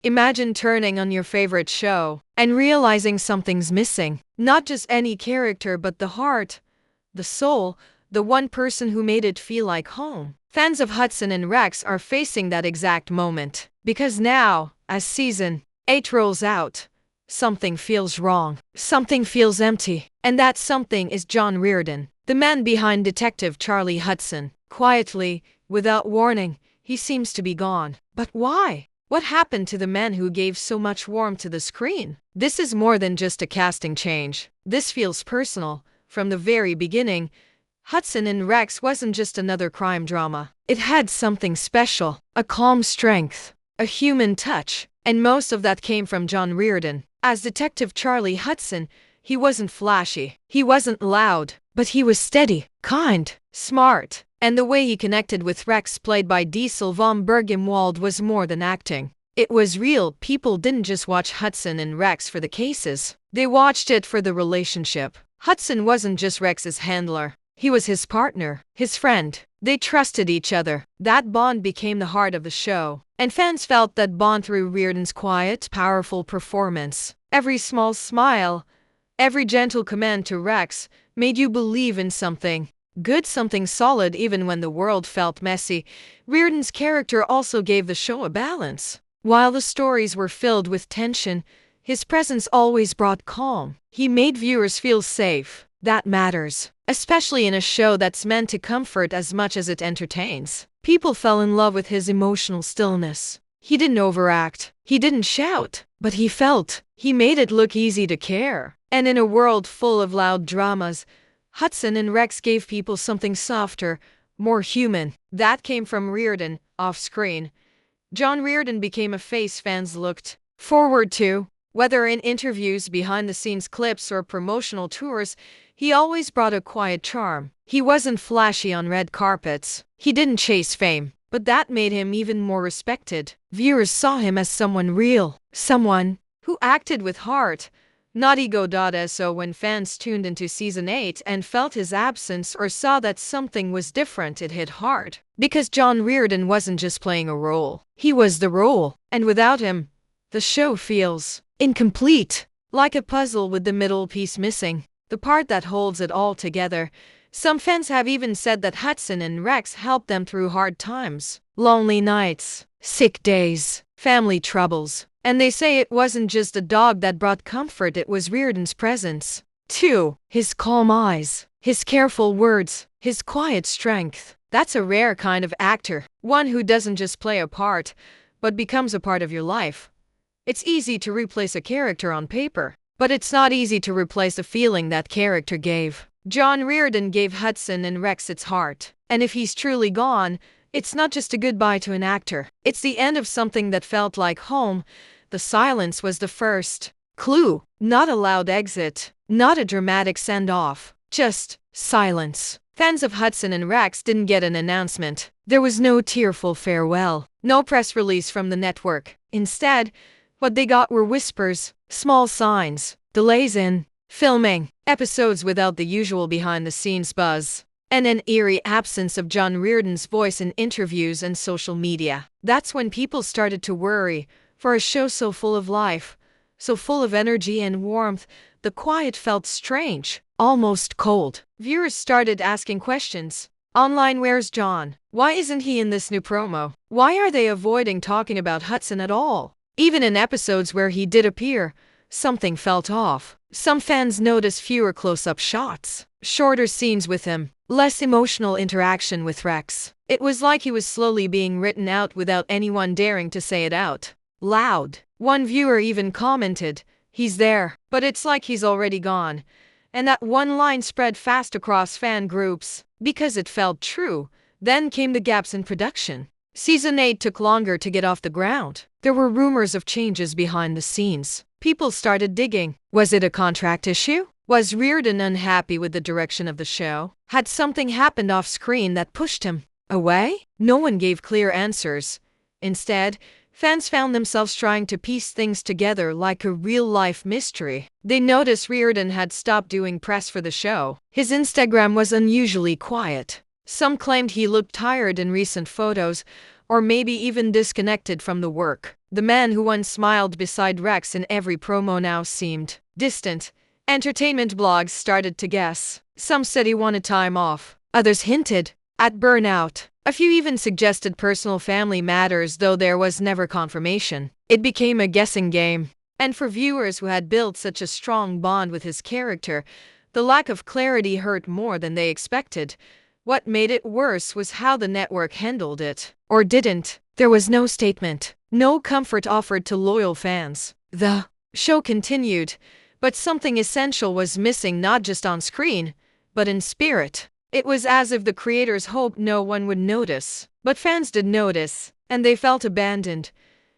Imagine turning on your favorite show and realizing something's missing. Not just any character, but the heart, the soul, the one person who made it feel like home. Fans of Hudson and Rex are facing that exact moment. Because now, as season 8 rolls out, something feels wrong. Something feels empty. And that something is John Reardon, the man behind Detective Charlie Hudson. Quietly, without warning, he seems to be gone. But why? What happened to the man who gave so much warmth to the screen? This is more than just a casting change. This feels personal. From the very beginning, Hudson and Rex wasn't just another crime drama. It had something special, a calm strength, a human touch, and most of that came from John Reardon. As Detective Charlie Hudson, he wasn't flashy, he wasn't loud, but he was steady, kind, smart. And the way he connected with Rex, played by Diesel von Bergenwald, was more than acting. It was real. People didn't just watch Hudson and Rex for the cases. They watched it for the relationship. Hudson wasn't just Rex's handler. He was his partner, his friend. They trusted each other. That bond became the heart of the show. And fans felt that bond through Reardon's quiet, powerful performance. Every small smile, every gentle command to Rex made you believe in something good, something solid, even when the world felt messy. Reardon's character also gave the show a balance. While the stories were filled with tension, his presence always brought calm. He made viewers feel safe. That matters, especially in a show that's meant to comfort as much as it entertains. People fell in love with his emotional stillness. He didn't overact. He didn't shout, but he felt. He made it look easy to care. And in a world full of loud dramas, Hudson and Rex gave people something softer, more human. That came from Reardon, off-screen. John Reardon became a face fans looked forward to. Whether in interviews, behind-the-scenes clips, or promotional tours, he always brought a quiet charm. He wasn't flashy on red carpets. He didn't chase fame, but that made him even more respected. Viewers saw him as someone real, someone who acted with heart, not ego. So when fans tuned into Season 8 and felt his absence or saw that something was different, it hit hard. Because John Reardon wasn't just playing a role. He was the role. And without him, the show feels incomplete. Like a puzzle with the middle piece missing, the part that holds it all together. Some fans have even said that Hudson and Rex helped them through hard times. Lonely nights, sick days, family troubles. And they say it wasn't just a dog that brought comfort, it was Reardon's presence, too. His calm eyes, his careful words, his quiet strength. That's a rare kind of actor, one who doesn't just play a part, but becomes a part of your life. It's easy to replace a character on paper, but it's not easy to replace the feeling that character gave. John Reardon gave Hudson and Rex its heart. And if he's truly gone, it's not just a goodbye to an actor. It's the end of something that felt like home. The silence was the first clue. Not a loud exit, not a dramatic send-off, just silence. Fans of Hudson and Rex didn't get an announcement. There was no tearful farewell, no press release from the network. Instead, what they got were whispers, small signs, delays in filming, episodes without the usual behind-the-scenes buzz, and an eerie absence of John Reardon's voice in interviews and social media. That's when people started to worry. For a show so full of life, so full of energy and warmth, the quiet felt strange, almost cold. Viewers started asking questions. Online, where's John? Why isn't he in this new promo? Why are they avoiding talking about Hudson at all? Even in episodes where he did appear, something felt off. Some fans noticed fewer close-up shots, shorter scenes with him, less emotional interaction with Rex. It was like he was slowly being written out without anyone daring to say it out loud. One viewer even commented, "He's there, but it's like he's already gone." And that one line spread fast across fan groups because it felt true. Then came the gaps in production. Season 8 took longer to get off the ground. There were rumors of changes behind the scenes. People started digging. Was it a contract issue? Was Reardon unhappy with the direction of the show? Had something happened off-screen that pushed him away? No one gave clear answers. Instead, fans found themselves trying to piece things together like a real-life mystery. They noticed Reardon had stopped doing press for the show. His Instagram was unusually quiet. Some claimed he looked tired in recent photos. or maybe even disconnected from the work. The man who once smiled beside Rex in every promo now seemed distant. Entertainment blogs started to guess. Some said he wanted time off. Others hinted at burnout. A few even suggested personal family matters, though there was never confirmation. It became a guessing game. And for viewers who had built such a strong bond with his character, the lack of clarity hurt more than they expected. What made it worse was how the network handled it. Or didn't. There was no statement, no comfort offered to loyal fans. The show continued, but something essential was missing, not just on screen, but in spirit. It was as if the creators hoped no one would notice. But fans did notice, and they felt abandoned.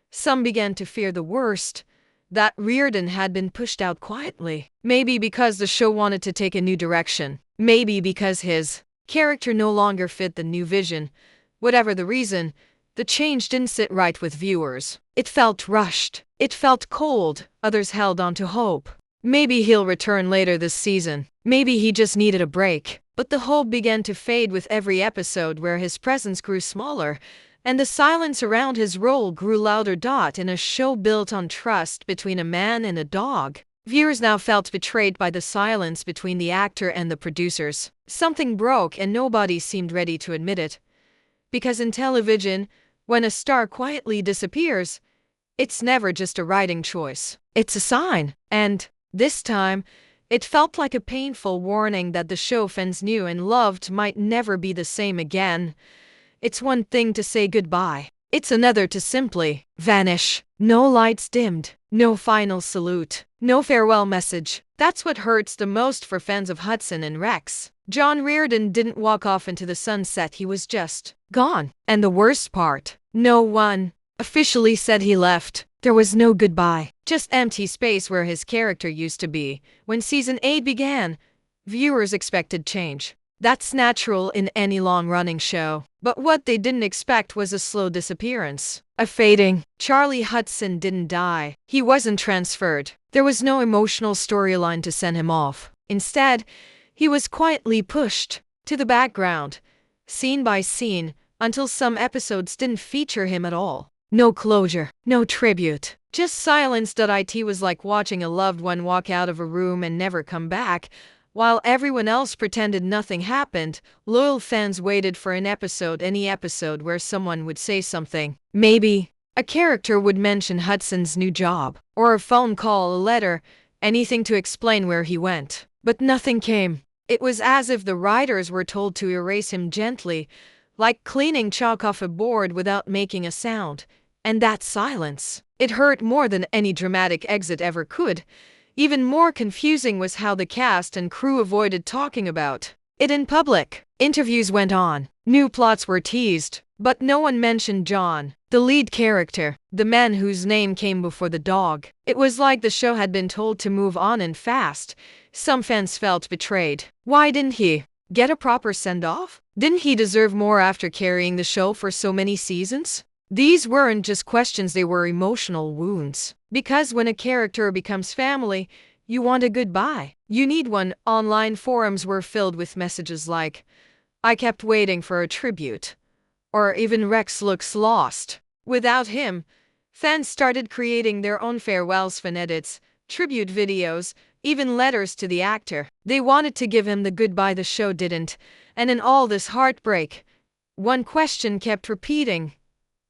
Some began to fear the worst, that Reardon had been pushed out quietly. Maybe because the show wanted to take a new direction. Maybe because his character no longer fit the new vision. Whatever the reason, the change didn't sit right with viewers. It felt rushed. It felt cold. Others held on to hope. Maybe he'll return later this season. Maybe he just needed a break. But the hope began to fade with every episode, where his presence grew smaller and the silence around his role grew louder. In a show built on trust between a man and a dog, viewers now felt betrayed by the silence between the actor and the producers. Something broke, and nobody seemed ready to admit it. Because in television, when a star quietly disappears, it's never just a writing choice. It's a sign. And this time, it felt like a painful warning that the show fans knew and loved might never be the same again. It's one thing to say goodbye. It's another to simply vanish. No lights dimmed. No final salute. No farewell message. That's what hurts the most for fans of Hudson and Rex. John Reardon didn't walk off into the sunset. He was just gone. And the worst part, no one officially said he left. There was no goodbye. Just empty space where his character used to be. When season 8 began, viewers expected change. That's natural in any long-running show. But what they didn't expect was a slow disappearance. A fading. Charlie Hudson didn't die. He wasn't transferred. There was no emotional storyline to send him off. Instead, he was quietly pushed to the background, scene by scene, until some episodes didn't feature him at all. No closure. No tribute. Just silence. It was like watching a loved one walk out of a room and never come back. While everyone else pretended nothing happened, loyal fans waited for an episode, any episode where someone would say something. Maybe a character would mention Hudson's new job, or a phone call, a letter, anything to explain where he went. But nothing came. It was as if the writers were told to erase him gently, like cleaning chalk off a board without making a sound. And that silence, it hurt more than any dramatic exit ever could. Even more confusing was how the cast and crew avoided talking about it in public. Interviews went on. New plots were teased. But no one mentioned John, the lead character, the man whose name came before the dog. It was like the show had been told to move on and fast. Some fans felt betrayed. Why didn't he get a proper send-off? Didn't he deserve more after carrying the show for so many seasons? These weren't just questions, they were emotional wounds. Because when a character becomes family, you want a goodbye. You need one. Online forums were filled with messages like, "I kept waiting for a tribute," or even "Rex looks lost." Without him, fans started creating their own farewells, fan edits, tribute videos, even letters to the actor. They wanted to give him the goodbye the show didn't. And in all this heartbreak, one question kept repeating.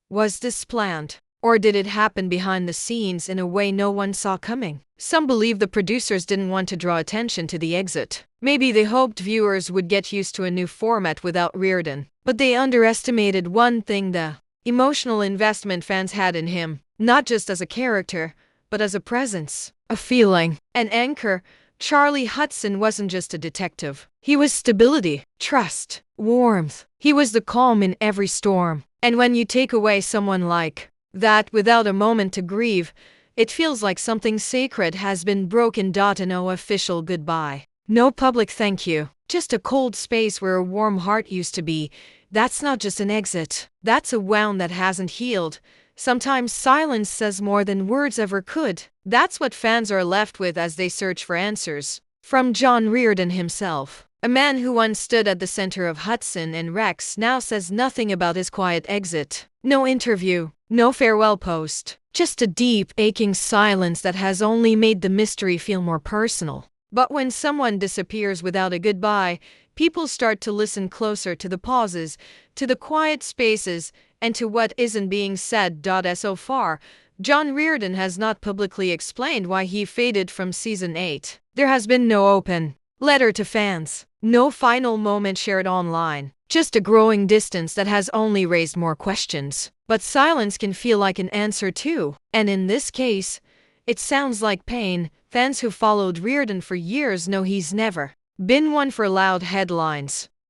Was this planned? Or did it happen behind the scenes in a way no one saw coming? Some believe the producers didn't want to draw attention to the exit. Maybe they hoped viewers would get used to a new format without Reardon. But they underestimated one thing: the emotional investment fans had in him. Not just as a character, but as a presence, a feeling, an anchor. Charlie Hudson wasn't just a detective. He was stability, trust, warmth. He was the calm in every storm. And when you take away someone like that without a moment to grieve, it feels like something sacred has been broken. No official goodbye. No public thank you. Just a cold space where a warm heart used to be. That's not just an exit. That's a wound that hasn't healed. Sometimes silence says more than words ever could. That's what fans are left with as they search for answers from John Reardon himself. A man who once stood at the center of Hudson and Rex now says nothing about his quiet exit. No interview, no farewell post, just a deep, aching silence that has only made the mystery feel more personal. But when someone disappears without a goodbye, people start to listen closer to the pauses, to the quiet spaces, and to what isn't being said. As so far, John Reardon has not publicly explained why he faded from season 8. There has been no open letter to fans, no final moment shared online, just a growing distance that has only raised more questions. But silence can feel like an answer too, and in this case, it sounds like pain. Fans who followed Reardon for years know he's never been one for loud headlines.